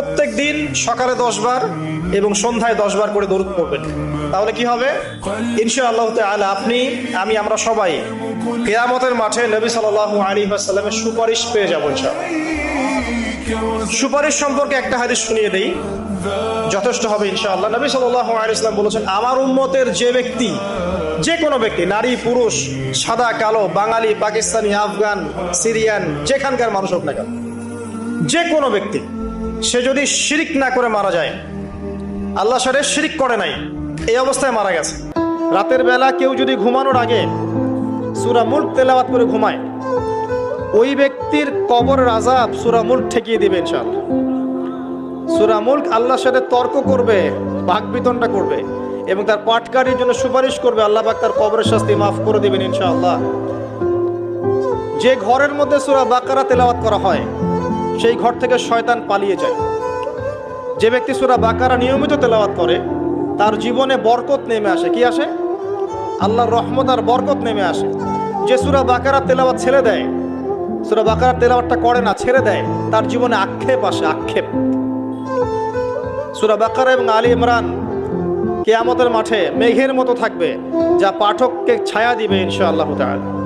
প্রত্যেক দিন সকালে 10 বার এবং সন্ধ্যায় 10 বার করে দরুদ পড়বেন। তাহলে কি হবে? ইনশাআল্লাহ তাআলা আমরা সবাই কিয়ামতের মাঠে নবী সাল্লাল্লাহু আলাইহি ওয়াসাল্লামের সুপারিশ পেয়ে যাব ইনশাআল্লাহ। সুপারিশ সম্পর্কে একটা হাদিস শুনিয়ে দেই, যথেষ্ট হবে ইনশাআল্লাহ। নবী সাল্লাল্লাহু আলাইহি ওয়াসাল্লাম বলেছেন, আমার উম্মতের যে ব্যক্তি, যে কোনো ব্যক্তি, নারী পুরুষ, সাদা কালো, বাঙালি, পাকিস্তানি, আফগান, সিরিয়ান, যেখানকার মানুষ হোক না কেন, যে কোনো ব্যক্তি, সে যদি শিরিক না করে মারা যায়, আল্লাহর সাথে শিরিক করে নাই, এই অবস্থায় মারা গেছে, রাতের বেলা কেউ যদি ঘুমানোর আগে সূরা মুলক তেলাওয়াত করে ঘুমায়, ওই ব্যক্তির কবরের আযাব সূরা মুলক ঠেকিয়ে দিবে ইনশাআল্লাহ। সূরা মুলক আল্লাহর সাথে তর্ক করবে, বাকবিতণ্ডা করবে এবং তার পাঠকারীর জন্য সুপারিশ করবে, আল্লাহ পাক তার কবরের শাস্তি মাফ করে দিবেন ইনশাআল্লাহ। যে ঘরের মধ্যে সূরা বাকারা তেলাওয়াত করা হয়, সেই ঘর থেকে শয়তান পালিয়ে যায়। যে ব্যক্তি সূরা বাকারা নিয়মিত তেলাওয়াত করে, তার জীবনে বরকত নেমে আসে। কি আসে? আল্লাহর রহমত আর বরকত নেমে আসে। যে সূরা বাকারা তেলাওয়াত ছেড়ে দেয়, সূরা বাকারা তেলাওয়াতটা করে না, ছেড়ে দেয়, তার জীবনে আক্ষেপ আসে, আক্ষেপ। সূরা বাকারা এবং আলী ইমরান কিয়ামতের মাঠে মেঘের মতো থাকবে, যা পাঠককে ছায়া দিবে ইনশাআল্লাহ তাআলা।